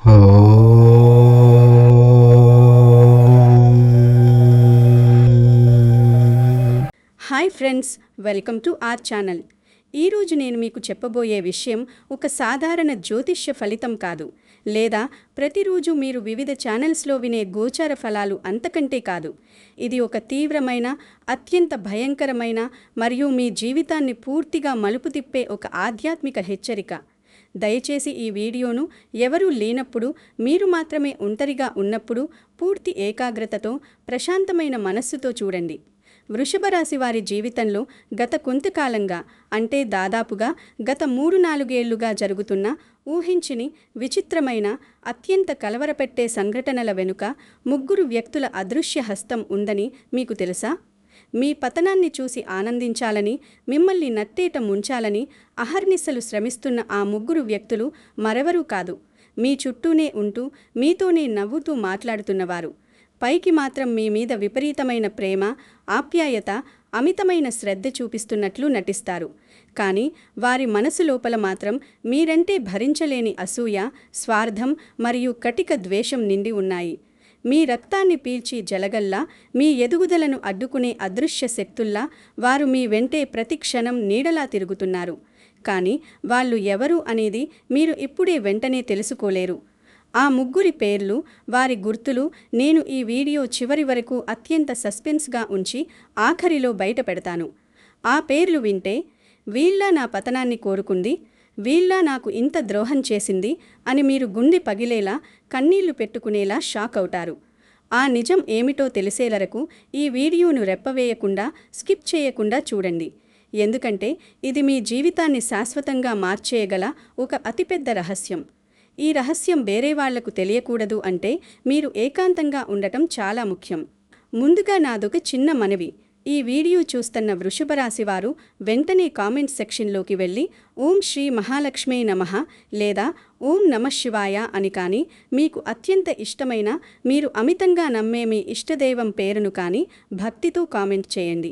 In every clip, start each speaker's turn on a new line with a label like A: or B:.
A: Hi friends, welcome to our channel. ఈరోజు నేను మీకు చెప్పబోయే విషయం ఒక సాధారణ జ్యోతిష్య ఫలితం కాదు, లేదా ప్రతిరోజు మీరు వివిధ ఛానల్స్లో వినే గోచార ఫలాలు అంతకంటే కాదు. ఇది ఒక తీవ్రమైన, అత్యంత భయంకరమైన మరియు మీ జీవితాన్ని పూర్తిగా మలుపు తిప్పే ఒక ఆధ్యాత్మిక హెచ్చరిక. దయచేసి ఈ వీడియోను ఎవరూ లేనప్పుడు, మీరు మాత్రమే ఒంటరిగా ఉన్నప్పుడు పూర్తి ఏకాగ్రతతో, ప్రశాంతమైన మనస్సుతో చూడండి. వృషభ రాశి వారి జీవితంలో గత కొంతకాలంగా, అంటే దాదాపుగా గత 3-4 ఏళ్లుగా జరుగుతున్న ఊహించని, విచిత్రమైన, అత్యంత కలవరపెట్టే సంఘటనల వెనుక ముగ్గురు వ్యక్తుల అదృశ్య హస్తం ఉందని మీకు తెలుసా? మీ పతనాన్ని చూసి ఆనందించాలని, మిమ్మల్ని నట్టేట ముంచాలని అహర్నిశలు శ్రమిస్తున్న ఆ ముగ్గురు వ్యక్తులు మరెవరూ కాదు, మీ చుట్టూనే ఉంటూ మీతోనే నవ్వుతూ మాట్లాడుతున్నవారు. పైకి మాత్రం మీ మీద విపరీతమైన ప్రేమ, ఆప్యాయత, అమితమైన శ్రద్ధ చూపిస్తున్నట్లు నటిస్తారు. కానీ వారి మనసు లోపల మాత్రం మీరంటే భరించలేని అసూయ, స్వార్థం మరియు కటిక ద్వేషం నిండి ఉన్నాయి. మీ రక్తాన్ని పీల్చి జలగల్లా, మీ ఎదుగుదలను అడ్డుకునే అదృశ్య శక్తుల్లా వారు మీ వెంటే ప్రతి క్షణం నీడలా తిరుగుతున్నారు. కానీ వాళ్ళు ఎవరు అనేది మీరు ఇప్పుడే వెంటనే తెలుసుకోలేరు. ఆ ముగ్గురి పేర్లు, వారి గుర్తులు నేను ఈ వీడియో చివరి వరకు అత్యంత సస్పెన్స్గా ఉంచి ఆఖరిలో బయట పెడతాను. ఆ పేర్లు వింటే, వీళ్ళా నా పతనాన్ని కోరుకుంది, వీళ్ళా నాకు ఇంత ద్రోహం చేసింది అని మీరు గుండె పగిలేలా, కన్నీళ్లు పెట్టుకునేలా షాక్ అవుతారు. ఆ నిజం ఏమిటో తెలిసేవరకు ఈ వీడియోను రెప్పవేయకుండా, స్కిప్ చేయకుండా చూడండి. ఎందుకంటే ఇది మీ జీవితాన్ని శాశ్వతంగా మార్చేయగల ఒక అతిపెద్ద రహస్యం. ఈ రహస్యం వేరే వాళ్లకు తెలియకూడదు అంటే మీరు ఏకాంతంగా ఉండటం చాలా ముఖ్యం. ముందుగా నాదొక చిన్న మనవి. ఈ వీడియో చూస్తున్న వృషభ రాశి వారు వెంటనే కామెంట్ సెక్షన్లోకి వెళ్ళి ఓం శ్రీ మహాలక్ష్మీ నమః లేదా ఓం నమః శివాయ అని కానీ, మీకు అత్యంత ఇష్టమైన, మీరు అమితంగా నమ్మే మీ ఇష్టదైవం పేరును కానీ భక్తితో కామెంట్ చేయండి.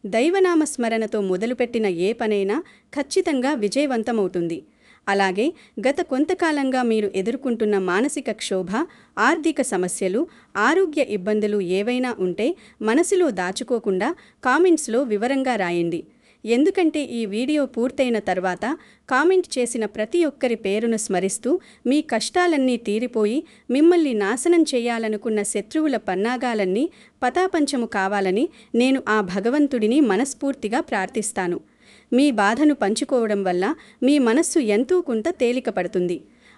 A: దైవనామస్మరణతో మొదలుపెట్టిన ఏ పనైనా ఖచ్చితంగా విజయవంతమవుతుంది. అలాగే గత కొంతకాలంగా మీరు ఎదుర్కొంటున్న మానసిక క్షోభ, ఆర్థిక సమస్యలు, ఆరోగ్య ఇబ్బందులు ఏవైనా ఉంటే మనసులో దాచుకోకుండా కామెంట్స్లో వివరంగా రాయండి. ఎందుకంటే ఈ వీడియో పూర్తయిన తర్వాత కామెంట్ చేసిన ప్రతి ఒక్కరి పేరును స్మరిస్తూ మీ కష్టాలన్నీ తీరిపోయి మిమ్మల్ని నాశనం చేయాలనుకున్న శత్రువుల పన్నాగాలన్నీ పతాపంచము కావాలని నేను ఆ భగవంతుడిని మనస్ఫూర్తిగా ప్రార్థిస్తాను. మీ బాధను పంచుకోవడం వల్ల మీ మనస్సు ఎంతో కొంత తేలిక పడుతుంది.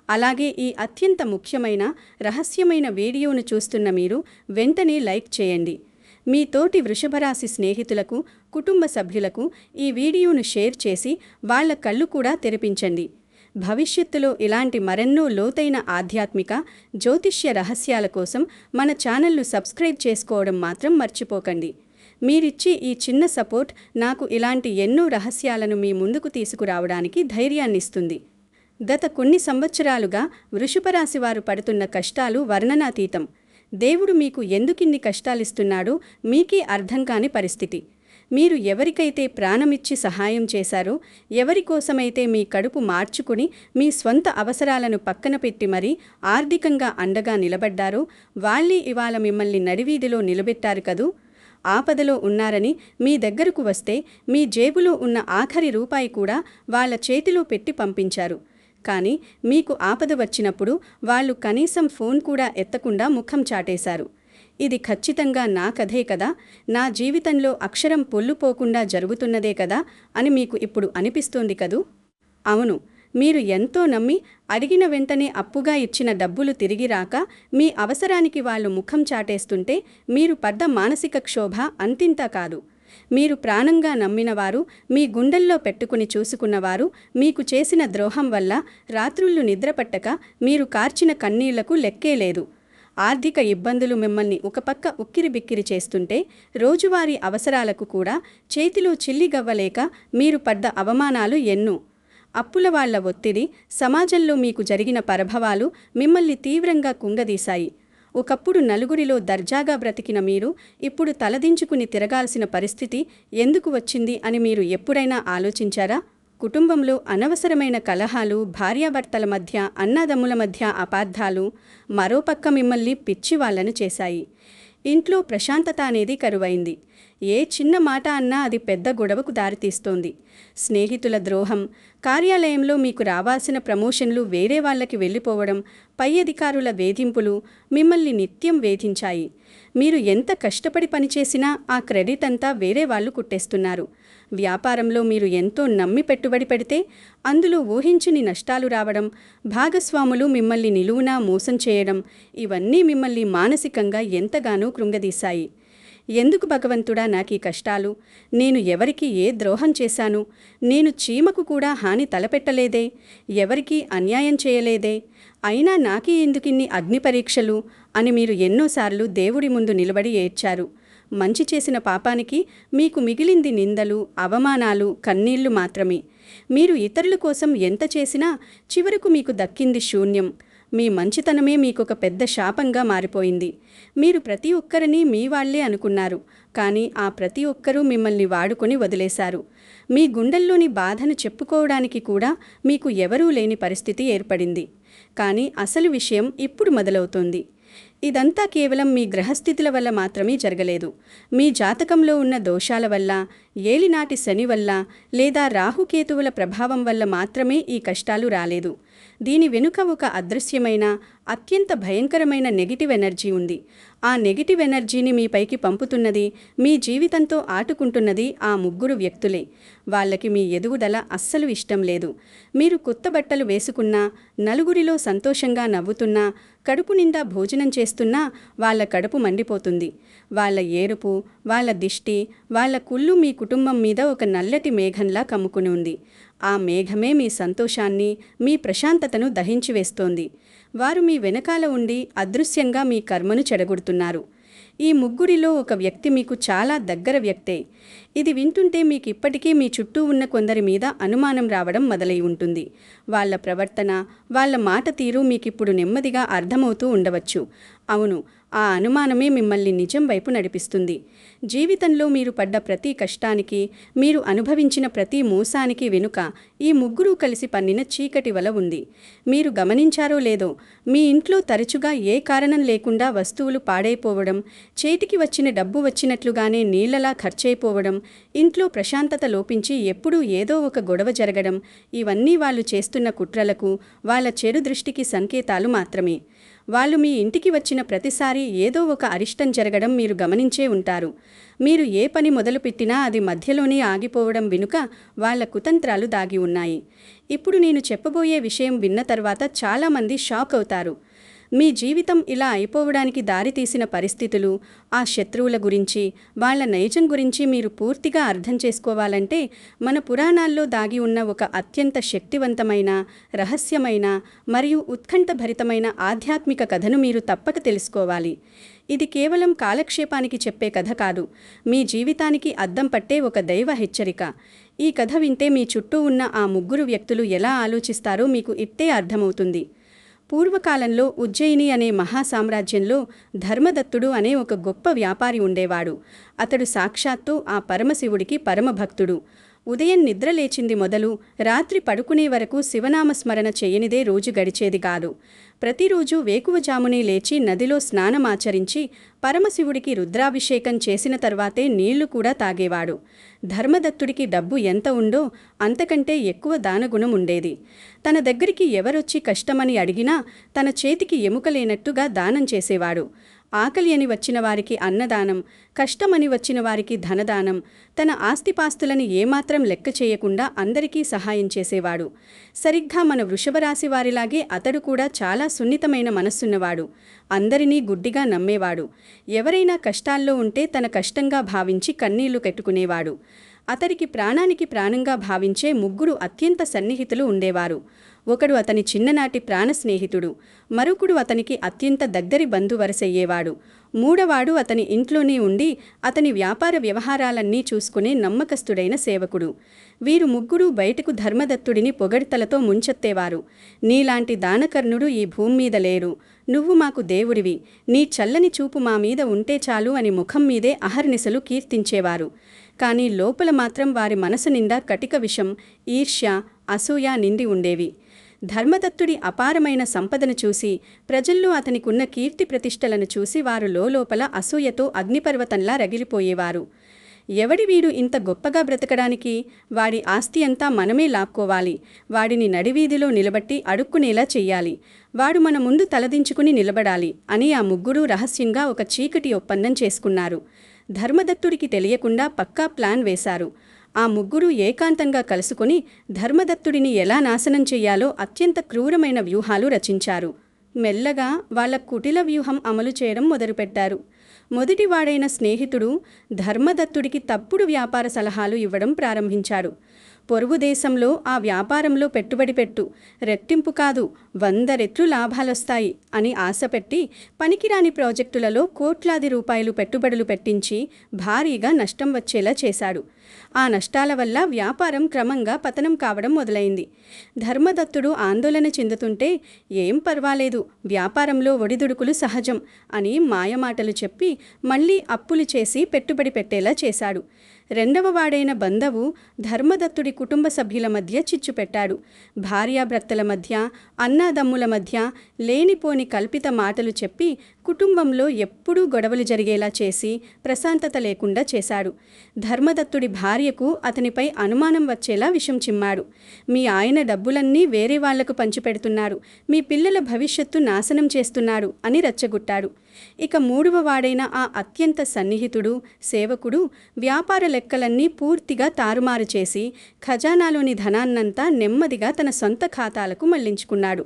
A: అలాగే ఈ అత్యంత ముఖ్యమైన, రహస్యమైన వీడియోను చూస్తున్న మీరు వెంటనే లైక్ చేయండి. మీ తోటి వృషభరాశి స్నేహితులకు, కుటుంబ సభ్యులకు ఈ వీడియోను షేర్ చేసి వాళ్ళ కళ్ళు కూడా తెరిపించండి. భవిష్యత్తులో ఇలాంటి మరెన్నో లోతైన ఆధ్యాత్మిక, జ్యోతిష్య రహస్యాల కోసం మన ఛానల్ను సబ్స్క్రైబ్ చేసుకోవడం మాత్రం మర్చిపోకండి. మీరిచ్చే ఈ చిన్న సపోర్ట్ నాకు ఇలాంటి ఎన్నో రహస్యాలను మీ ముందుకు తీసుకురావడానికి ధైర్యాన్నిస్తుంది. గత కొన్ని సంవత్సరాలుగా వృషభరాశి వారు పడుతున్న కష్టాలు వర్ణనాతీతం. దేవుడు మీకు ఎందుకిన్ని కష్టాలిస్తున్నాడో మీకే అర్థం కాని పరిస్థితి. మీరు ఎవరికైతే ప్రాణమిచ్చి సహాయం చేశారో, ఎవరికోసమైతే మీ కడుపు మార్చుకుని మీ స్వంత అవసరాలను పక్కన పెట్టి మరీ ఆర్థికంగా అండగా నిలబడ్డారో, వాళ్ళే ఇవాళ మిమ్మల్ని నడివీధిలో నిలబెట్టారు కదూ. ఆపదలో ఉన్నారని మీ దగ్గరకు వస్తే మీ జేబులో ఉన్న ఆఖరి రూపాయి కూడా వాళ్ళ చేతిలో పెట్టి పంపించారు. కానీ మీకు ఆపద వచ్చినప్పుడు వాళ్ళు కనీసం ఫోన్ కూడా ఎత్తకుండా ముఖం చాటేశారు. ఇది ఖచ్చితంగా నా కథే కదా, నా జీవితంలో అక్షరం పొల్లుపోకుండా జరుగుతున్నదే కదా అని మీకు ఇప్పుడు అనిపిస్తోంది కదూ. అవును, మీరు ఎంతో నమ్మి అడిగిన వెంటనే అప్పుగా ఇచ్చిన డబ్బులు తిరిగి రాక మీ అవసరానికి వాళ్ళు ముఖం చాటేస్తుంటే మీరు పడ్డ మానసిక క్షోభ అంతింతా కాదు. మీరు ప్రాణంగా నమ్మినవారు, మీ గుండెల్లో పెట్టుకుని చూసుకున్నవారు మీకు చేసిన ద్రోహం వల్ల రాత్రుళ్ళు నిద్రపట్టక మీరు కార్చిన కన్నీళ్లకు లెక్కే లేదు. ఆర్థిక ఇబ్బందులు మిమ్మల్ని ఒక పక్క ఉక్కిరిబిక్కిరి చేస్తుంటే, రోజువారీ అవసరాలకు కూడా చేతిలో చిల్లిగవ్వలేక మీరు పడ్డ అవమానాలు ఎన్నో. అప్పుల వాళ్ల ఒత్తిడి, సమాజంలో మీకు జరిగిన పరభవాలు మిమ్మల్ని తీవ్రంగా కుంగదీశాయి. ఒకప్పుడు నలుగురిలో దర్జాగా బ్రతికిన మీరు ఇప్పుడు తలదించుకుని తిరగాల్సిన పరిస్థితి ఎందుకు వచ్చింది అని మీరు ఎప్పుడైనా ఆలోచించారా? కుటుంబంలో అనవసరమైన కలహాలు, భార్యాభర్తల మధ్య, అన్నదమ్ముల మధ్య అపార్థాలు మరోపక్క మిమ్మల్ని పిచ్చివాళ్లను చేశాయి. ఇంట్లో ప్రశాంతత అనేది కరువైంది. ఏ చిన్న మాట అన్నా అది పెద్ద గొడవకు దారితీస్తోంది. స్నేహితుల ద్రోహం, కార్యాలయంలో మీకు రావాల్సిన ప్రమోషన్లు వేరే వాళ్ళకి వెళ్ళిపోవడం, పై అధికారుల వేధింపులు మిమ్మల్ని నిత్యం వేధించాయి. మీరు ఎంత కష్టపడి పనిచేసినా ఆ క్రెడిట్ అంతా వేరే వాళ్ళు కుట్టేస్తున్నారు. వ్యాపారంలో మీరు ఎంతో నమ్మి పెట్టుబడి పెడితే అందులో ఊహించని నష్టాలు రావడం, భాగస్వాములు మిమ్మల్ని నిలువునా మోసం చేయడం, ఇవన్నీ మిమ్మల్ని మానసికంగా ఎంతగానో కృంగదీశాయి. ఎందుకు భగవంతుడా నాకీ కష్టాలు? నేను ఎవరికి ఏ ద్రోహం చేశాను? నేను చీమకు కూడా హాని తలపెట్టలేదే? ఎవరికీ అన్యాయం చేయలేదే? అయినా నాకీ ఎందుకిన్ని అగ్ని పరీక్షలు అని మీరు ఎన్నోసార్లు దేవుడి ముందు నిలబడి ఏడ్చారు. మంచి చేసిన పాపానికి మీకు మిగిలింది నిందలు, అవమానాలు, కన్నీళ్లు మాత్రమే. మీరు ఇతరుల కోసం ఎంత చేసినా చివరకు మీకు దక్కింది శూన్యం. మీ మంచితనమే మీకొక పెద్ద శాపంగా మారిపోయింది. మీరు ప్రతి ఒక్కరిని మీ వాళ్లే అనుకున్నారు, కానీ ఆ ప్రతి ఒక్కరూ మిమ్మల్ని వాడుకొని వదిలేశారు. మీ గుండెల్లోని బాధను చెప్పుకోవడానికి కూడా మీకు ఎవరూ లేని పరిస్థితి ఏర్పడింది. కానీ అసలు విషయం ఇప్పుడు మొదలవుతోంది. ఇదంతా కేవలం మీ గ్రహస్థితుల వల్ల మాత్రమే జరగలేదు. మీ జాతకంలో ఉన్న దోషాల వల్ల, ఏలినాటి శని వల్ల లేదా రాహుకేతువుల ప్రభావం వల్ల మాత్రమే ఈ కష్టాలు రాలేదు. దీని వెనుక ఒక అదృశ్యమైన, అత్యంత భయంకరమైన నెగిటివ్ ఎనర్జీ ఉంది. ఆ నెగిటివ్ ఎనర్జీని మీపైకి పంపుతున్నది, మీ జీవితంతో ఆటుకుంటున్నది ఆ ముగ్గురు వ్యక్తులే. వాళ్ళకి మీ ఎదుగుదల అస్సలు ఇష్టం లేదు. మీరు కొత్త బట్టలు వేసుకున్నా, నలుగురిలో సంతోషంగా నవ్వుతున్నా, కడుపు నిండా భోజనం చేస్తున్నా వాళ్ళ కడుపు మండిపోతుంది. వాళ్ళ ఏడుపు, వాళ్ళ దిష్టి, వాళ్ళ కుళ్ళు మీ కుటుంబం మీద ఒక నల్లటి మేఘంలా కమ్ముకుని ఉంది. ఆ మేఘమే మీ సంతోషాన్ని, మీ ప్రశాంతతను దహించివేస్తోంది. వారు మీ వెనకాల ఉండి అదృశ్యంగా మీ కర్మను చెడగొడుతున్నారు. ఈ ముగ్గురిలో ఒక వ్యక్తి మీకు చాలా దగ్గర వ్యక్తే. ఇది వింటుంటే మీకు ఇప్పటికీ మీ చుట్టూ ఉన్న కొందరి మీద అనుమానం రావడం మొదలై ఉంటుంది. వాళ్ళ ప్రవర్తన, వాళ్ళ మాట తీరు మీకిప్పుడు నెమ్మదిగా అర్థమవుతూ ఉండవచ్చు. అవును, ఆ అనుమానమే మిమ్మల్ని నిజం వైపు నడిపిస్తుంది. జీవితంలో మీరు పడ్డ ప్రతి కష్టానికి, మీరు అనుభవించిన ప్రతి మోసానికి వెనుక ఈ ముగ్గురు కలిసి పన్నిన చీకటి వల ఉంది. మీరు గమనించారో లేదో, మీ ఇంట్లో తరచుగా ఏ కారణం లేకుండా వస్తువులు పాడైపోవడం, చేతికి వచ్చిన డబ్బు వచ్చినట్లుగానే నీళ్లలా ఖర్చయిపోవడం, ఇంట్లో ప్రశాంతత లోపించి ఎప్పుడూ ఏదో ఒక గొడవ జరగడం, ఇవన్నీ వాళ్ళు చేస్తున్న కుట్రలకు, వాళ్ళ చెడు దృష్టికి సంకేతాలు మాత్రమే. వాళ్ళు మీ ఇంటికి వచ్చిన ప్రతిసారి ఏదో ఒక అరిష్టం జరగడం మీరు గమనించే ఉంటారు. మీరు ఏ పని మొదలుపెట్టినా అది మధ్యలోనే ఆగిపోవడం వెనుక వాళ్ళ కుతంత్రాలు దాగి ఉన్నాయి. ఇప్పుడు నేను చెప్పబోయే విషయం విన్న తర్వాత చాలామంది షాక్ అవుతారు. మీ జీవితం ఇలా అయిపోవడానికి దారితీసిన పరిస్థితులు, ఆ శత్రువుల గురించి, వాళ్ళ నైజం గురించి మీరు పూర్తిగా అర్థం చేసుకోవాలంటే మన పురాణాల్లో దాగి ఉన్న ఒక అత్యంత శక్తివంతమైన, రహస్యమైన మరియు ఉత్కంఠభరితమైన ఆధ్యాత్మిక కథను మీరు తప్పక తెలుసుకోవాలి. ఇది కేవలం కాలక్షేపానికి చెప్పే కథ కాదు, మీ జీవితానికి అద్దం పట్టే ఒక దైవ హెచ్చరిక. ఈ కథ వింటే మీ చుట్టూ ఉన్న ఆ ముగ్గురు వ్యక్తులు ఎలా ఆలోచిస్తారో మీకు ఇట్టే అర్థమవుతుంది. పూర్వకాలంలో ఉజ్జయిని అనే మహాసామ్రాజ్యంలో ధర్మదత్తుడు అనే ఒక గొప్ప వ్యాపారి ఉండేవాడు. అతడు సాక్షాత్తు ఆ పరమశివుడికి పరమభక్తుడు. ఉదయం నిద్ర లేచింది మొదలు రాత్రి పడుకునే వరకు శివనామస్మరణ చేయనిదే రోజు గడిచేది కాదు. ప్రతిరోజు వేకువజామునే లేచి నదిలో స్నానమాచరించి పరమశివుడికి రుద్రాభిషేకం చేసిన తర్వాతే నీళ్లు కూడా తాగేవాడు. ధర్మదత్తుడికి డబ్బు ఎంత ఉందో అంతకంటే ఎక్కువ దానగుణం ఉండేది. తన దగ్గరికి ఎవరొచ్చి కష్టమని అడిగినా తన చేతికి ఎముక లేనట్టుగా దానం చేసేవాడు. ఆకలి అని వచ్చిన వారికి అన్నదానం, కష్టమని వచ్చిన వారికి ధనదానం, తన ఆస్తిపాస్తులని ఏమాత్రం లెక్క చేయకుండా అందరికీ సహాయం చేసేవాడు. సరిగ్గా మన వృషభరాశి వారిలాగే అతడు కూడా చాలా సున్నితమైన మనస్సున్నవాడు. అందరినీ గుడ్డిగా నమ్మేవాడు. ఎవరైనా కష్టాల్లో ఉంటే తన కష్టంగా భావించి కన్నీళ్లు పెట్టుకునేవాడు. అతడికి ప్రాణానికి ప్రాణంగా భావించే ముగ్గురు అత్యంత సన్నిహితులు ఉండేవారు. ఒకడు అతని చిన్ననాటి ప్రాణ స్నేహితుడు, మరొకడు అతనికి అత్యంత దగ్గరి బంధువరసయ్యేవాడు. మూడవాడు అతని ఇంట్లోనే ఉండి అతని వ్యాపార వ్యవహారాలన్నీ చూసుకునే నమ్మకస్తుడైన సేవకుడు. వీరు ముగ్గురు బయటకు ధర్మదత్తుడిని పొగడ్తలతో ముంచెత్తేవారు. నీలాంటి దానకర్ణుడు ఈ భూమి మీద లేరు, నువ్వు మాకు దేవుడివి, నీ చల్లని చూపు మా మీద ఉంటే చాలు అని ముఖం మీదే అహర్నిశలు కీర్తించేవారు. కానీ లోపల మాత్రం వారి మనసు నిండా కటిక విషం, ఈర్ష్య, అసూయ నిండి ఉండేవి. ధర్మదత్తుడి అపారమైన సంపదను చూసి, ప్రజల్లో అతనికున్న కీర్తి ప్రతిష్టలను చూసి వారు లోపల అసూయతో అగ్నిపర్వతంలా రగిలిపోయేవారు. ఎవడి వీడు ఇంత గొప్పగా బ్రతకడానికి? వాడి ఆస్తి అంతా మనమే లాక్కోవాలి, వాడిని నడివీధిలో నిలబట్టి అడుక్కునేలా చెయ్యాలి, వాడు మన ముందు తలదించుకుని నిలబడాలి అని ఆ ముగ్గురూ రహస్యంగా ఒక చీకటి ఒప్పందం చేసుకున్నారు. ధర్మదత్తుడికి తెలియకుండా పక్కా ప్లాన్ వేశారు. ఆ ముగ్గురు ఏకాంతంగా కలుసుకుని ధర్మదత్తుడిని ఎలా నాశనం చెయ్యాలో అత్యంత క్రూరమైన వ్యూహాలు రచించారు. మెల్లగా వాళ్ళ కుటిల వ్యూహం అమలు చేయడం మొదలుపెట్టారు. మొదటివాడైన స్నేహితుడు ధర్మదత్తుడికి తప్పుడు వ్యాపార సలహాలు ఇవ్వడం ప్రారంభించాడు. పొరుగు దేశంలో ఆ వ్యాపారంలో పెట్టుబడి పెట్టు, రెట్టింపు కాదు 100 రెట్లు లాభాలొస్తాయి అని ఆశపెట్టి పనికిరాని ప్రాజెక్టులలో కోట్లాది రూపాయలు పెట్టుబడులు పెట్టించి భారీగా నష్టం వచ్చేలా చేశాడు. ఆ నష్టాల వల్ల వ్యాపారం క్రమంగా పతనం కావడం మొదలైంది. ధర్మదత్తుడు ఆందోళన చెందుతుంటే, ఏం పర్వాలేదు, వ్యాపారంలో ఒడిదుడుకులు సహజం అని మాయమాటలు చెప్పి మళ్లీ అప్పులు చేసి పెట్టుబడి పెట్టేలా చేశాడు. రెండవ వాడైన బంధవు ధర్మదత్తుడి కుటుంబ సభ్యుల మధ్య చిచ్చు పెట్టాడు. భార్యాభర్తల మధ్య, అన్నాదమ్ముల మధ్య లేనిపోని కల్పిత మాటలు చెప్పి కుటుంబంలో ఎప్పుడూ గొడవలు జరిగేలా చేసి ప్రశాంతత లేకుండా చేశాడు. ధర్మదత్తుడి భార్యకు అతనిపై అనుమానం వచ్చేలా విషం చిమ్మాడు. మీ ఆయన డబ్బులన్నీ వేరే వాళ్లకు పంచిపెడుతున్నారు, మీ పిల్లల భవిష్యత్తు నాశనం చేస్తున్నాడు అని రెచ్చగొట్టాడు. ఇక మూడవ వాడైన ఆ అత్యంత సన్నిహితుడు, సేవకుడు వ్యాపార లెక్కలన్నీ పూర్తిగా తారుమారు చేసి ఖజానాలోని ధనాన్నంతా నెమ్మదిగా తన సొంత ఖాతాలకు మళ్లించుకున్నాడు.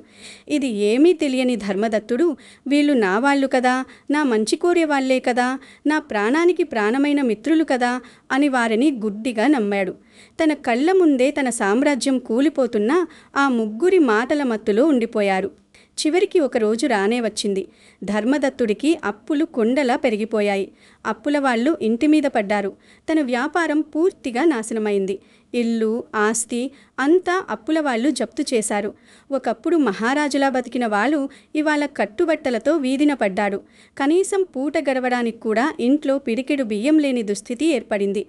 A: ఇది ఏమీ తెలియని ధర్మదత్తుడు, వీళ్ళు నా వాళ్ళు కదా, నా మంచి కోరే వాళ్లే కదా, నా ప్రాణానికి ప్రాణమైన మిత్రులు కదా అని వారిని గుడ్డిగా నమ్మాడు. తన కళ్ళ ముందే తన సామ్రాజ్యం కూలిపోతున్నా ఆ ముగ్గురి మాటల మత్తులో ఉండిపోయారు. చివరికి ఒక రోజు రానే వచ్చింది. ధర్మదత్తుడికి అప్పులు కొండలా పెరిగిపోయాయి. అప్పుల వాళ్ళు ఇంటి మీద పడ్డారు. తన వ్యాపారం పూర్తిగా నాశనమైంది. ఇల్లు, ఆస్తి అంతా అప్పుల వాళ్ళు జప్తు చేశారు. ఒకప్పుడు మహారాజులా బతికిన వాళ్ళు ఇవాళ కట్టుబట్టలతో వీధిన పడ్డాడు. కనీసం పూట గడవడానికి కూడా ఇంట్లో పిడికెడు బియ్యం లేని దుస్థితి ఏర్పడింది.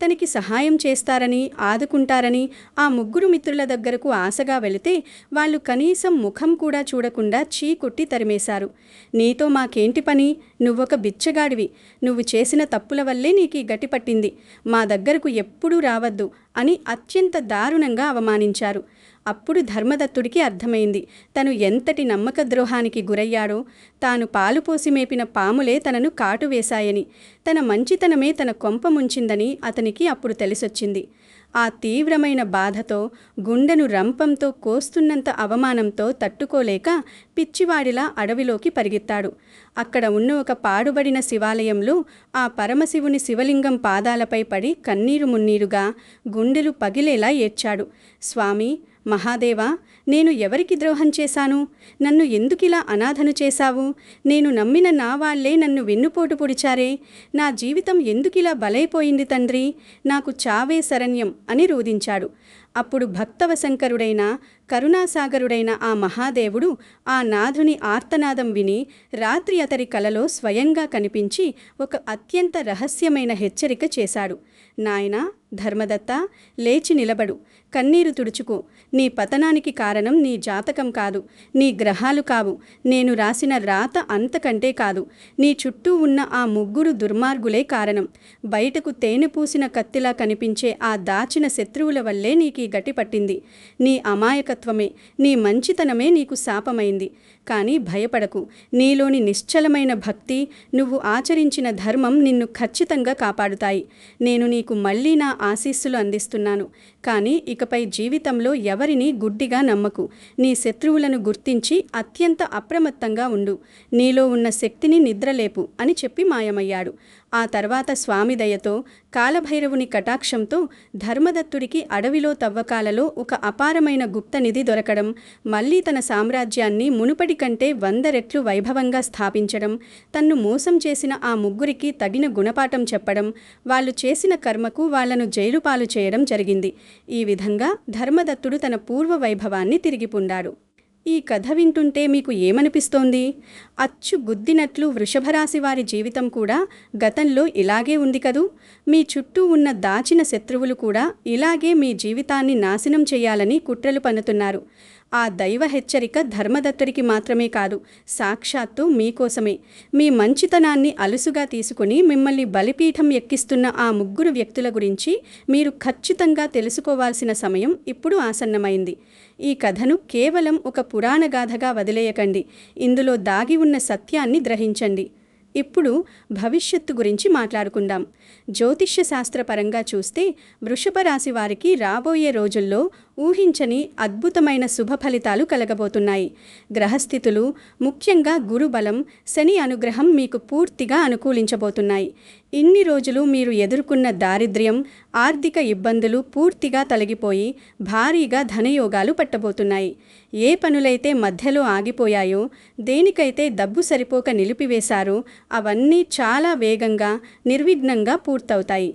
A: తనకి సహాయం చేస్తారని, ఆదుకుంటారని ఆ ముగ్గురు మిత్రుల దగ్గరకు ఆశగా వెళితే వాళ్ళు కనీసం ముఖం కూడా చూడకుండా చీకొట్టి తరిమేశారు. నీతో మాకేంటి పని? నువ్వొక బిచ్చగాడివి, నువ్వు చేసిన తప్పుల వల్లే నీకీ గటి పట్టింది, మా దగ్గరకు ఎప్పుడూ రావద్దు అని అత్యంత దారుణంగా అవమానించారు. అప్పుడు ధర్మదత్తుడికి అర్థమైంది, తను ఎంతటి నమ్మక ద్రోహానికి గురయ్యాడో. తాను పాలుపోసి మేపిన పాములే తనను కాటు వేశాయని, తన మంచితనమే తన కొంప ముంచిందని అతనికి అప్పుడు తెలిసొచ్చింది. ఆ తీవ్రమైన బాధతో, గుండెను రంపంతో కోస్తున్నంత అవమానంతో తట్టుకోలేక పిచ్చివాడిలా అడవిలోకి పరిగెత్తాడు. అక్కడ ఉన్న ఒక పాడుబడిన శివాలయంలో ఆ పరమశివుని శివలింగం పాదాలపై పడి కన్నీరు మున్నీరుగా గుండెలు పగిలేలా ఏడ్చాడు. స్వామి, మహాదేవా, నేను ఎవరికి ద్రోహం చేశాను? నన్ను ఎందుకిలా అనాథను చేశావు? నేను నమ్మిన నా వాళ్లే నన్ను వెన్నుపోటు పొడిచారే. నా జీవితం ఎందుకిలా బలైపోయింది తండ్రి? నాకు చావే శరణ్యం అని రోదించాడు. అప్పుడు భక్తవశంకరుడైన, కరుణాసాగరుడైన ఆ మహాదేవుడు ఆ నాథుని ఆర్తనాదం విని రాత్రి అతడి కలలో స్వయంగా కనిపించి ఒక అత్యంత రహస్యమైన హెచ్చరిక చేశాడు. నాయనా ధర్మదత్త, లేచి నిలబడు, కన్నీరు తుడుచుకో. నీ పతనానికి కారణం నీ జాతకం కాదు, నీ గ్రహాలు కావు, నేను రాసిన రాత అంతకంటే కాదు. నీ చుట్టూ ఉన్న ఆ ముగ్గురు దుర్మార్గులే కారణం. బయటకు తేనె పూసిన కత్తిలా కనిపించే ఆ దాచిన శత్రువుల వల్లే నీకీ గటి పట్టింది. నీ అమాయకత్వమే, నీ మంచితనమే నీకు శాపమైంది. కానీ భయపడకు, నీలోని నిశ్చలమైన భక్తి, నువ్వు ఆచరించిన ధర్మం నిన్ను ఖచ్చితంగా కాపాడుతాయి. నేను నీకు మళ్ళీ నా ఆశీస్సులు అందిస్తున్నాను. కానీ ఇకపై జీవితంలో ఎవరినీ గుడ్డిగా నమ్మకు. నీ శత్రువులను గుర్తించి అత్యంత అప్రమత్తంగా ఉండు. నీలో ఉన్న శక్తిని నిద్రలేపు అని చెప్పి మాయమయ్యాడు. ఆ తర్వాత స్వామి దయతో, కాలభైరవుని కటాక్షంతో ధర్మదత్తుడికి అడవిలో తవ్వకాలలో ఒక అపారమైన గుప్తనిధి దొరకడం, మళ్లీ తన సామ్రాజ్యాన్ని మునుపటి కంటే 100 రెట్లు వైభవంగా స్థాపించడం, తన్ను మోసం చేసిన ఆ ముగ్గురికి తగిన గుణపాఠం చెప్పడం, వాళ్ళు చేసిన కర్మకు వాళ్లను జైలుపాలు చేయడం జరిగింది. ఈ విధంగా ధర్మదత్తుడు తన పూర్వ వైభవాన్ని తిరిగి పొందాడు. ఈ కథ వింటుంటే మీకు ఏమనిపిస్తోంది? అచ్చు గుద్దినట్లు వృషభరాశి వారి జీవితం కూడా గతంలో ఇలాగే ఉంది కదూ. మీ చుట్టూ ఉన్న దాచిన శత్రువులు కూడా ఇలాగే మీ జీవితాన్ని నాశనం చేయాలని కుట్రలు పన్నుతున్నారు. ఆ దైవ హెచ్చరిక ధర్మదత్తుడికి మాత్రమే కాదు, సాక్షాత్తు మీకోసమే. మీ మంచితనాన్ని అలుసుగా తీసుకుని మిమ్మల్ని బలిపీఠం ఎక్కిస్తున్న ఆ ముగ్గురు వ్యక్తుల గురించి మీరు ఖచ్చితంగా తెలుసుకోవాల్సిన సమయం ఇప్పుడు ఆసన్నమైంది. ఈ కథను కేవలం ఒక పురాణగాథగా వదిలేయకండి. ఇందులో దాగి ఉన్న సత్యాన్ని గ్రహించండి. ఇప్పుడు భవిష్యత్తు గురించి మాట్లాడుకుందాం. జ్యోతిష్య శాస్త్రపరంగా చూస్తే వృషభ రాశి వారికి రాబోయే రోజుల్లో ఊహించని అద్భుతమైన శుభ ఫలితాలు కలగబోతున్నాయి. గ్రహస్థితులు, ముఖ్యంగా గురుబలం, శని అనుగ్రహం మీకు పూర్తిగా అనుకూలించబోతున్నాయి. ఇన్ని రోజులు మీరు ఎదుర్కొన్న దారిద్ర్యం, ఆర్థిక ఇబ్బందులు పూర్తిగా తొలగిపోయి భారీగా ధనయోగాలు పట్టబోతున్నాయి. ఏ పనులైతే మధ్యలో ఆగిపోయాయో, దేనికైతే డబ్బు సరిపోక నిలిపివేశారో అవన్నీ చాలా వేగంగా, నిర్విఘ్నంగా పూర్తవుతాయి.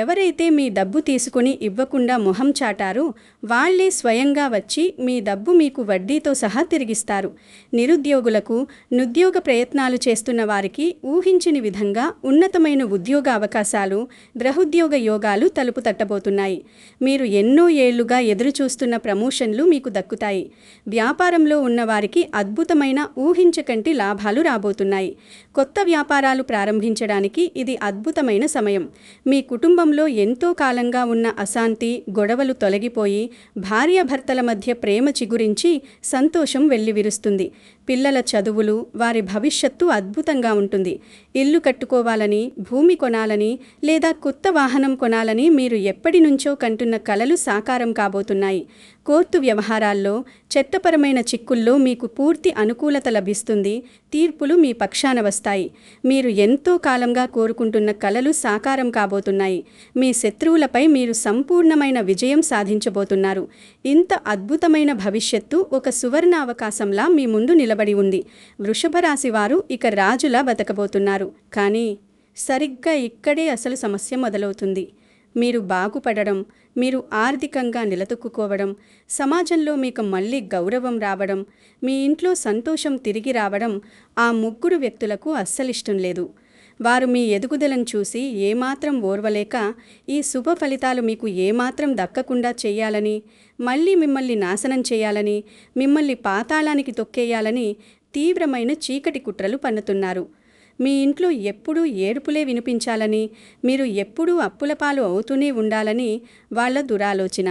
A: ఎవరైతే మీ డబ్బు తీసుకుని ఇవ్వకుండా మొహం చాటారో వాళ్లే స్వయంగా వచ్చి మీ డబ్బు మీకు వడ్డీతో సహా తిరిగిస్తారు. నిరుద్యోగులకు, నిరుద్యోగ ప్రయత్నాలు చేస్తున్న వారికి ఊహించని విధంగా ఉన్నతమైన ఉద్యోగ అవకాశాలు, గ్రహోద్యోగ యోగాలు తలుపు తట్టబోతున్నాయి. మీరు ఎన్నో ఏళ్లుగా ఎదురుచూస్తున్న ప్రమోషన్లు మీకు దక్కుతాయి. వ్యాపారంలో ఉన్నవారికి అద్భుతమైన ఊహించకంటి లాభాలు రాబోతున్నాయి. కొత్త వ్యాపారాలు ప్రారంభించడానికి ఇది అద్భుతమైన సమయం. మీ కుటుంబంలో ఎంతో కాలంగా ఉన్న అశాంతి, గొడవలు తొలగిపోయి భార్యాభర్తల మధ్య ప్రేమ చిగురించి సంతోషం వెల్లివిరుస్తుంది. పిల్లల చదువులు, వారి భవిష్యత్తు అద్భుతంగా ఉంటుంది. ఇల్లు కట్టుకోవాలని, భూమి కొనాలని లేదా కొత్త వాహనం కొనాలని మీరు ఎప్పటి నుంచో కంటున్న కలలు సాకారం కాబోతున్నాయి. కోర్టు వ్యవహారాల్లో, చట్టపరమైన చిక్కుల్లో మీకు పూర్తి అనుకూలత లభిస్తుంది. తీర్పులు మీ పక్షాన వస్తాయి. మీరు ఎంతో కాలంగా కోరుకుంటున్న కలలు సాకారం కాబోతున్నాయి. మీ శత్రువులపై మీరు సంపూర్ణమైన విజయం సాధించబోతున్నారు. ఇంత అద్భుతమైన భవిష్యత్తు ఒక సువర్ణ అవకాశంలా మీ ముందు నిలబడి ఉంది. వృషభ రాశి వారు ఇక రాజులా బతకబోతున్నారు. కానీ సరిగ్గా ఇక్కడే అసలు సమస్య మొదలవుతుంది. మీరు బాగుపడడం, మీరు ఆర్థికంగా నిలదొక్కుకోవడం, సమాజంలో మీకు మళ్ళీ గౌరవం రావడం, మీ ఇంట్లో సంతోషం తిరిగి రావడం ఆ ముగ్గురు వ్యక్తులకు అస్సలిష్టం లేదు. వారు మీ ఎదుగుదలను చూసి ఏమాత్రం ఓర్వలేక ఈ శుభ ఫలితాలు మీకు ఏమాత్రం దక్కకుండా చేయాలని, మళ్ళీ మిమ్మల్ని నాశనం చేయాలని, మిమ్మల్ని పాతాళానికి తొక్కేయాలని తీవ్రమైన చీకటి కుట్రలు పన్నుతున్నారు. మీ ఇంట్లో ఎప్పుడూ ఏడుపులే వినిపించాలని, మీరు ఎప్పుడూ అప్పులపాలు అవుతూనే ఉండాలని వాళ్ళ దురాలోచన.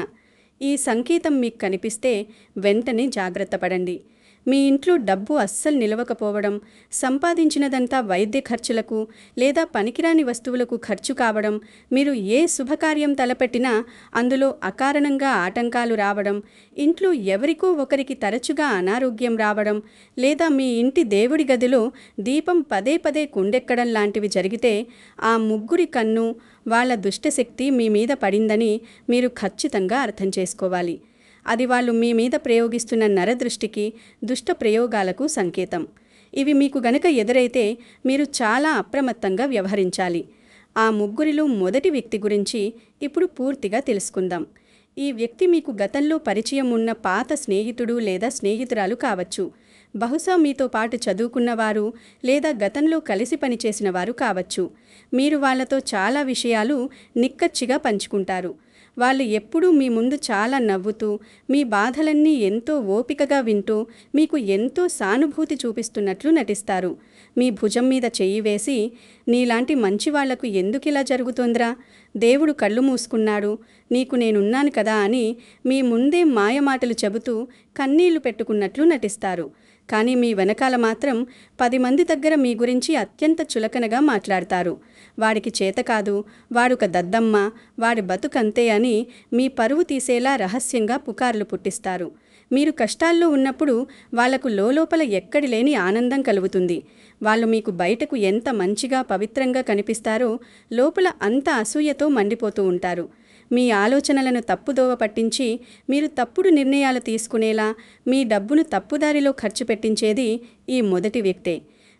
A: ఈ సంకేతం మీకు కనిపిస్తే వెంటనే జాగ్రత్త పడండి. మీ ఇంట్లో డబ్బు అస్సలు నిలవకపోవడం, సంపాదించినదంతా వైద్య ఖర్చులకు లేదా పనికిరాని వస్తువులకు ఖర్చు కావడం, మీరు ఏ శుభకార్యం తలపెట్టినా అందులో అకారణంగా ఆటంకాలు రావడం, ఇంట్లో ఎవరికో ఒకరికి తరచుగా అనారోగ్యం రావడం, లేదా మీ ఇంటి దేవుడి గదిలో దీపం పదే పదే కుండెక్కడం లాంటివి జరిగితే ఆ ముగ్గురి కన్ను, వాళ్ళ దుష్టశక్తి మీ మీద పడిందని మీరు ఖచ్చితంగా అర్థం చేసుకోవాలి. అది వాళ్ళు మీ మీద ప్రయోగిస్తున్న నరదృష్టికి, దుష్ట ప్రయోగాలకు సంకేతం. ఇవి మీకు గనక ఎదురైతే మీరు చాలా అప్రమత్తంగా వ్యవహరించాలి. ఆ ముగ్గురిలో మొదటి వ్యక్తి గురించి ఇప్పుడు పూర్తిగా తెలుసుకుందాం. ఈ వ్యక్తి మీకు గతంలో పరిచయం ఉన్న పాత స్నేహితుడు లేదా స్నేహితురాలు కావచ్చు. బహుశా మీతో పాటు చదువుకున్నవారు లేదా గతంలో కలిసి పనిచేసిన వారు కావచ్చు. మీరు వాళ్ళతో చాలా విషయాలు నిక్కచ్చిగా పంచుకుంటారు. వాళ్ళు ఎప్పుడూ మీ ముందు చాలా నవ్వుతూ, మీ బాధలన్నీ ఎంతో ఓపికగా వింటూ, మీకు ఎంతో సానుభూతి చూపిస్తున్నట్లు నటిస్తారు. మీ భుజం మీద చెయ్యి వేసి, నీలాంటి మంచివాళ్లకు ఎందుకిలా జరుగుతోందిరా, దేవుడు కళ్ళు మూసుకున్నాడు, నీకు నేనున్నాను కదా అని మీ ముందే మాయమాటలు చెబుతూ కన్నీళ్లు పెట్టుకున్నట్లు నటిస్తారు. కానీ మీ వెనకాల మాత్రం 10 మంది దగ్గర మీ గురించి అత్యంత చులకనగా మాట్లాడతారు. వాడికి చేత కాదు, వాడొక దద్దమ్మ, వాడి బతుకంతే అని మీ పరువు తీసేలా రహస్యంగా పుకార్లు పుట్టిస్తారు. మీరు కష్టాల్లో ఉన్నప్పుడు వాళ్లకు లోలోపల ఎక్కడి లేని ఆనందం కలుగుతుంది. వాళ్ళు మీకు బయటకు ఎంత మంచిగా పవిత్రంగా కనిపిస్తారో లోపల అంత అసూయతో మండిపోతూ ఉంటారు. మీ ఆలోచనలను తప్పుదోవ పట్టించి మీరు తప్పుడు నిర్ణయాలు తీసుకునేలా మీ డబ్బును తప్పుదారిలో ఖర్చు పెట్టించేది ఈ మొదటి వ్యక్తే.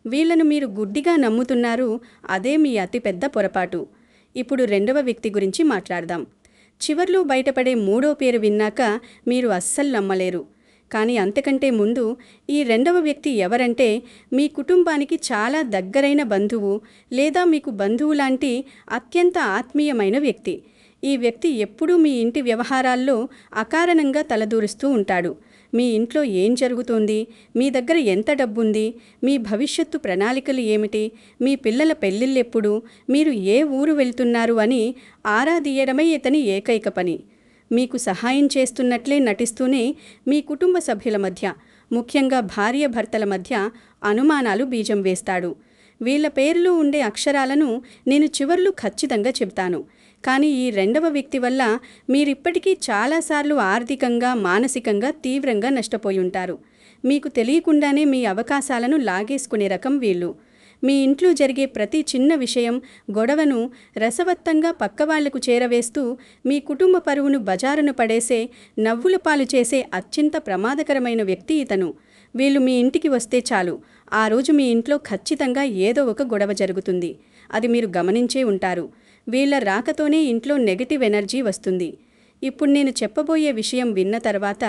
A: వీళ్లను మీరు గుడ్డిగా నమ్ముతున్నారు. అదే మీ అతిపెద్ద పొరపాటు. ఇప్పుడు రెండవ వ్యక్తి గురించి మాట్లాడదాం. చివర్లో బయటపడే మూడో పేరు విన్నాక మీరు అస్సలు నమ్మలేరు. కానీ అంతకంటే ముందు ఈ రెండవ వ్యక్తి ఎవరంటే మీ కుటుంబానికి చాలా దగ్గరైన బంధువు లేదా మీకు బంధువు లాంటి అత్యంత ఆత్మీయమైన వ్యక్తి. ఈ వ్యక్తి ఎప్పుడూ మీ ఇంటి వ్యవహారాల్లో అకారణంగా తలదూరుస్తూ ఉంటాడు. మీ ఇంట్లో ఏం జరుగుతోంది, మీ దగ్గర ఎంత డబ్బుంది, మీ భవిష్యత్తు ప్రణాళికలు ఏమిటి, మీ పిల్లల పెళ్ళిళ్ళెప్పుడు, మీరు ఏ ఊరు వెళ్తున్నారు అని ఆరా తీయడమే ఇతని ఏకైక పని. మీకు సహాయం చేస్తున్నట్లే నటిస్తూనే మీ కుటుంబ సభ్యుల మధ్య, ముఖ్యంగా భార్య భర్తల మధ్య అనుమానాలు బీజం వేస్తాడు. వీళ్ల పేర్లు ఉండే అక్షరాలను నేను చివర్లు ఖచ్చితంగా చెబుతాను. కానీ ఈ రెండవ వ్యక్తి వల్ల మీరిప్పటికీ చాలాసార్లు ఆర్థికంగా మానసికంగా తీవ్రంగా నష్టపోయి ఉంటారు. మీకు తెలియకుండానే మీ అవకాశాలను లాగేసుకునే రకం వీళ్ళు. మీ ఇంట్లో జరిగే ప్రతి చిన్న విషయం, గొడవను రసవత్తంగా పక్కవాళ్లకు చేరవేస్తూ మీ కుటుంబ పరువును బజారును పడేసే, నవ్వుల పాలు చేసే అత్యంత ప్రమాదకరమైన వ్యక్తి ఇతను. వీళ్ళు మీ ఇంటికి వస్తే చాలు, ఆ రోజు మీ ఇంట్లో ఖచ్చితంగా ఏదో ఒక గొడవ జరుగుతుంది. అది మీరు గమనించే ఉంటారు. వీళ్ళ రాకతోనే ఇంట్లో నెగటివ్ ఎనర్జీ వస్తుంది. ఇప్పుడు నేను చెప్పబోయే విషయం విన్న తర్వాత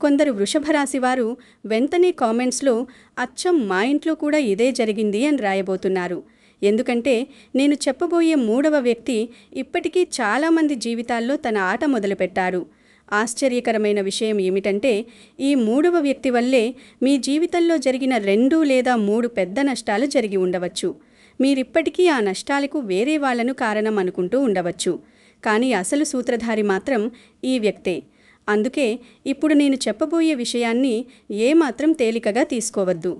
A: కొందరు వృషభ రాశి వారు వెంటనే కామెంట్స్లో అచ్చం మా ఇంట్లో కూడా ఇదే జరిగింది అని రాయబోతున్నారు. ఎందుకంటే నేను చెప్పబోయే మూడవ వ్యక్తి ఇప్పటికీ చాలామంది జీవితాల్లో తన ఆట మొదలుపెట్టారు. ఆశ్చర్యకరమైన విషయం ఏమిటంటే ఈ మూడవ వ్యక్తి వల్లే మీ జీవితంలో జరిగిన 2 లేదా 3 పెద్ద నష్టాలు జరిగి ఉండవచ్చు. మీరిప్పటికీ ఆ నష్టాలకు వేరే వాళ్లను కారణం అనుకుంటూ ఉండవచ్చు. కానీ అసలు సూత్రధారి మాత్రం ఈ వ్యక్తే. అందుకే ఇప్పుడు నేను చెప్పబోయే విషయాన్ని ఏమాత్రం తేలికగా తీసుకోవద్దు.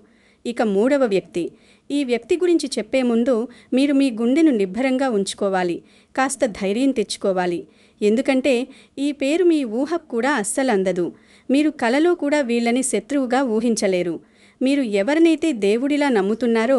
A: ఇక మూడవ వ్యక్తి. ఈ వ్యక్తి గురించి చెప్పే ముందు మీరు మీ గుండెను నిబ్బరంగా ఉంచుకోవాలి, కాస్త ధైర్యం తెచ్చుకోవాలి. ఎందుకంటే ఈ పేరు మీ ఊహకు కూడా అస్సలు అందదు. మీరు కలలో కూడా వీళ్ళని శత్రువుగా ఊహించలేరు. మీరు ఎవరినైతే దేవుడిలా నమ్ముతున్నారో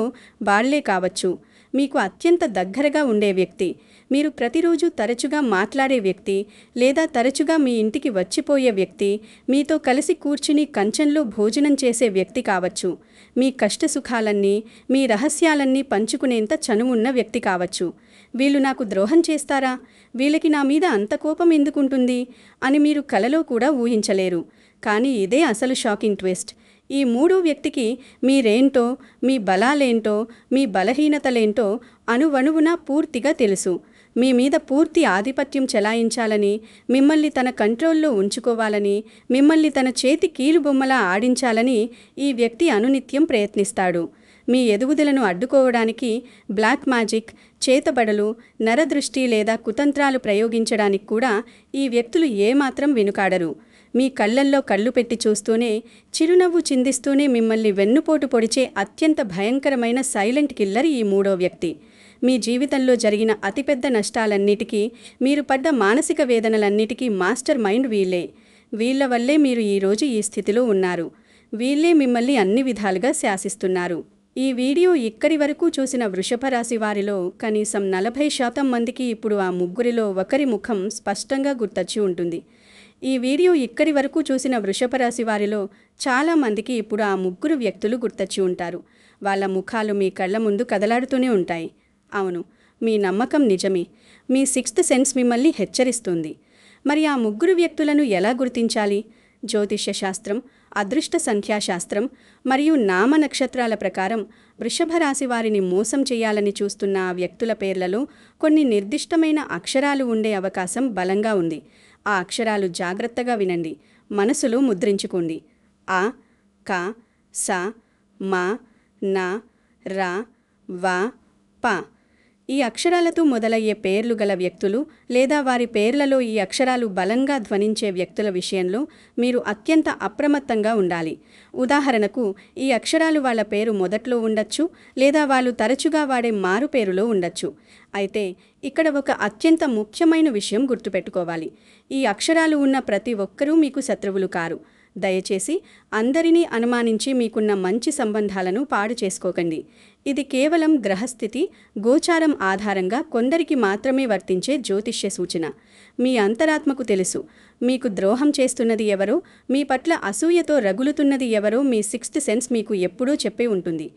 A: వాళ్లే కావచ్చు. మీకు అత్యంత దగ్గరగా ఉండే వ్యక్తి, మీరు ప్రతిరోజు తరచుగా మాట్లాడే వ్యక్తి, లేదా తరచుగా మీ ఇంటికి వచ్చిపోయే వ్యక్తి, మీతో కలిసి కూర్చుని కంచంలో భోజనం చేసే వ్యక్తి కావచ్చు. మీ కష్టసుఖాలన్నీ, మీ రహస్యాలన్నీ పంచుకునేంత చనువున్న వ్యక్తి కావచ్చు. వీళ్ళు నాకు ద్రోహం చేస్తారా, వీళ్ళకి నా మీద అంత కోపం ఎందుకుంటుంది అని మీరు కలలో కూడా ఊహించలేరు. కానీ ఇదే అసలు షాకింగ్ ట్విస్ట్. ఈ మూడో వ్యక్తికి మీరేంటో, మీ బలాలేంటో, మీ బలహీనతలేంటో అణువణువున పూర్తిగా తెలుసు. మీ మీద పూర్తి ఆధిపత్యం చెలాయించాలని, మిమ్మల్ని తన కంట్రోల్లో ఉంచుకోవాలని, మిమ్మల్ని తన చేతి కీలుబొమ్మలా ఆడించాలని ఈ వ్యక్తి అనునిత్యం ప్రయత్నిస్తాడు. మీ ఎదుగుదలను అడ్డుకోవడానికి బ్లాక్ మ్యాజిక్, చేతబడలు, నరదృష్టి లేదా కుతంత్రాలు ప్రయోగించడానికి కూడా ఈ వ్యక్తులు ఏమాత్రం వెనుకాడరు. మీ కళ్ళల్లో కళ్ళు పెట్టి చూస్తూనే, చిరునవ్వు చిందిస్తూనే మిమ్మల్ని వెన్నుపోటు పొడిచే అత్యంత భయంకరమైన సైలెంట్ కిల్లర్ ఈ మూడో వ్యక్తి. మీ జీవితంలో జరిగిన అతిపెద్ద నష్టాలన్నిటికీ, మీరు పడ్డ మానసిక వేదనలన్నిటికీ మాస్టర్ మైండ్ వీళ్ళే. వీళ్ల వల్లే మీరు ఈరోజు ఈ స్థితిలో ఉన్నారు. వీళ్ళే మిమ్మల్ని అన్ని విధాలుగా శాసిస్తున్నారు. ఈ వీడియో ఇక్కడి వరకు చూసిన వృషభ రాశి వారిలో కనీసం 40% మందికి ఇప్పుడు ఆ ముగ్గురిలో ఒకరి ముఖం స్పష్టంగా గుర్తొచ్చి ఉంటుంది. ఈ వీడియో ఇక్కడి వరకు చూసిన వృషభ రాశి వారిలో చాలామందికి ఇప్పుడు ఆ ముగ్గురు వ్యక్తులు గుర్తొచ్చి ఉంటారు. వాళ్ళ ముఖాలు మీ కళ్ళ ముందు కదలాడుతూనే ఉంటాయి. అవును, మీ నమ్మకం నిజమే. మీ 6th సెన్స్ మిమ్మల్ని హెచ్చరిస్తుంది. మరి ఆ ముగ్గురు వ్యక్తులను ఎలా గుర్తించాలి? జ్యోతిష్య శాస్త్రం, అదృష్ట సంఖ్యాశాస్త్రం మరియు నామ నక్షత్రాల ప్రకారం వృషభ రాశి వారిని మోసం చేయాలని చూస్తున్న ఆ వ్యక్తుల పేర్లలో కొన్ని నిర్దిష్టమైన అక్షరాలు ఉండే అవకాశం బలంగా ఉంది. ఆ అక్షరాలు జాగ్రత్తగా వినండి, మనసులో ముద్రించుకోండి. ఆ, క, స, మ, న, ర, వ, ప. ఈ అక్షరాలతో మొదలయ్యే పేర్లు గల వ్యక్తులు లేదా వారి పేర్లలో ఈ అక్షరాలు బలంగా ధ్వనించే వ్యక్తుల విషయంలో మీరు అత్యంత అప్రమత్తంగా ఉండాలి. ఉదాహరణకు, ఈ అక్షరాలు వాళ్ళ పేరు మొదట్లో ఉండొచ్చు, లేదా వాళ్ళు తరచుగా వాడే మారు పేరులో ఉండొచ్చు. అయితే ఇక్కడ ఒక అత్యంత ముఖ్యమైన విషయం గుర్తుపెట్టుకోవాలి. ఈ అక్షరాలు ఉన్న ప్రతి ఒక్కరూ మీకు శత్రువులు కారు. దయచేసి అందరినీ అనుమానించి మీకున్న మంచి సంబంధాలను పాడు చేసుకోకండి. ఇది కేవలం గ్రహస్థితి, గోచారం ఆధారంగా కొందరికి మాత్రమే వర్తించే జ్యోతిష్య సూచన. మీ అంతరాత్మకు తెలుసు మీకు ద్రోహం చేస్తున్నది ఎవరో, మీ పట్ల అసూయతో రగులుతున్నది ఎవరో మీ సిక్స్త్ సెన్స్ మీకు ఎప్పుడూ చెప్పే ఉంటుంది.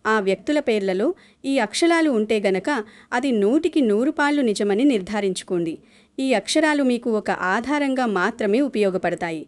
A: ఆ వ్యక్తుల పేర్లలో ఈ అక్షరాలు ఉంటే గనక అది 100కి 100 నిజమని నిర్ధారించుకోండి. ఈ అక్షరాలు మీకు ఒక ఆధారంగా మాత్రమే ఉపయోగపడతాయి.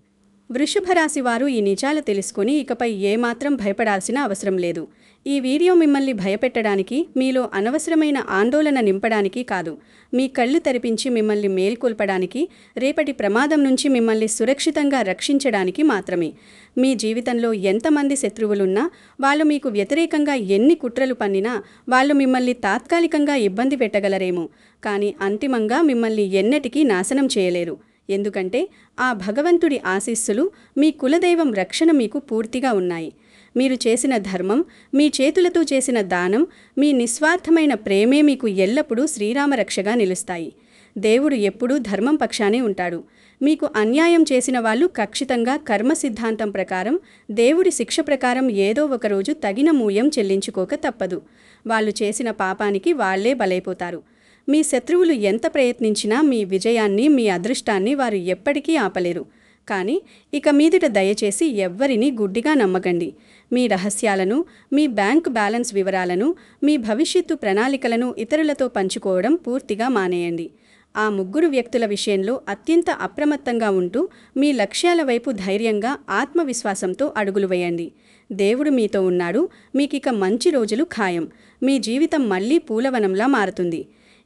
A: వృషభ రాశి వారు ఈ నిజాలు తెలుసుకొని ఇకపై ఏమాత్రం భయపడాల్సిన అవసరం లేదు. ఈ వీడియో మిమ్మల్ని భయపెట్టడానికి, మీలో అనవసరమైన ఆందోళన నింపడానికి కాదు, మీ కళ్ళు తెరిపించి మిమ్మల్ని మేల్కొల్పడానికి, రేపటి ప్రమాదం నుంచి మిమ్మల్ని సురక్షితంగా రక్షించడానికి మాత్రమే. మీ జీవితంలో ఎంతమంది శత్రువులున్నా, వాళ్ళు మీకు వ్యతిరేకంగా ఎన్ని కుట్రలు పన్నినా, వాళ్ళు మిమ్మల్ని తాత్కాలికంగా ఇబ్బంది పెట్టగలరేమో, కానీ అంతిమంగా మిమ్మల్ని ఎన్నటికీ నాశనం చేయలేరు. ఎందుకంటే ఆ భగవంతుడి ఆశీస్సులు, మీ కులదైవం రక్షణ మీకు పూర్తిగా ఉన్నాయి. మీరు చేసిన ధర్మం, మీ చేతులతో చేసిన దానం, మీ నిస్వార్థమైన ప్రేమే మీకు ఎల్లప్పుడూ శ్రీరామరక్షగా నిలుస్తాయి. దేవుడు ఎప్పుడూ ధర్మం పక్షానే ఉంటాడు. మీకు అన్యాయం చేసిన వాళ్ళు ఖచ్చితంగా కర్మ సిద్ధాంతం ప్రకారం, దేవుడి శిక్ష ప్రకారం ఏదో ఒకరోజు తగిన మూల్యం చెల్లించుకోక తప్పదు. వాళ్ళు చేసిన పాపానికి వాళ్లే బలైపోతారు. మీ శత్రువులు ఎంత ప్రయత్నించినా మీ విజయాన్ని, మీ అదృష్టాన్ని వారు ఎప్పటికీ ఆపలేరు. కానీ ఇక మీదట దయచేసి ఎవ్వరినీ గుడ్డిగా నమ్మకండి. మీ రహస్యాలను, మీ బ్యాంక్ బ్యాలెన్స్ వివరాలను, మీ భవిష్యత్తు ప్రణాళికలను ఇతరులతో పంచుకోవడం పూర్తిగా మానేయండి. ఆ 3 వ్యక్తుల విషయంలో అత్యంత అప్రమత్తంగా ఉంటూ మీ లక్ష్యాల వైపు ధైర్యంగా, ఆత్మవిశ్వాసంతో అడుగులు వేయండి. దేవుడు మీతో ఉన్నాడు. మీకిక మంచి రోజులు ఖాయం. మీ జీవితం మళ్లీ పూలవనంలా మారుతుంది.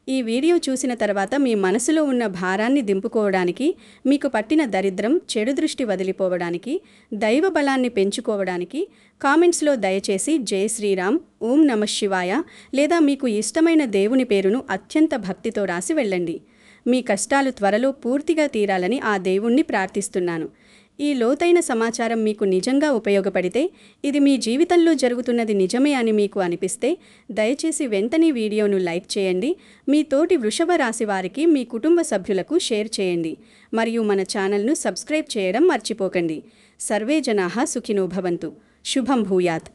A: ఈ వీడియో చూసిన తర్వాత మీ మనసులో ఉన్న భారాన్ని దింపుకోవడానికి, మీకు పట్టిన దరిద్రం, చెడు దృష్టి వదిలిపోవడానికి, దైవ బలాన్ని పెంచుకోవడానికి కామెంట్స్లో దయచేసి జై శ్రీరామ్, ఓం నమః శివాయ లేదా మీకు ఇష్టమైన దేవుని పేరును అత్యంత భక్తితో రాసి వెళ్ళండి. మీ కష్టాలు త్వరలో పూర్తిగా తీరాలని ఆ దేవుణ్ణి ప్రార్థిస్తున్నాను. ఈ లోతైన సమాచారం మీకు నిజంగా ఉపయోగపడితే, ఇది మీ జీవితంలో జరుగుతున్నది నిజమే అని మీకు అనిపిస్తే, దయచేసి వెంటనే వీడియోను లైక్ చేయండి. మీ తోటి వృషభ రాశి వారికి, మీ కుటుంబ సభ్యులకు షేర్ చేయండి. మరియు మన ఛానల్ను సబ్స్క్రైబ్ చేయడం మర్చిపోకండి. సర్వే జనాః సుఖినో భవంతు. శుభం భూయాత్.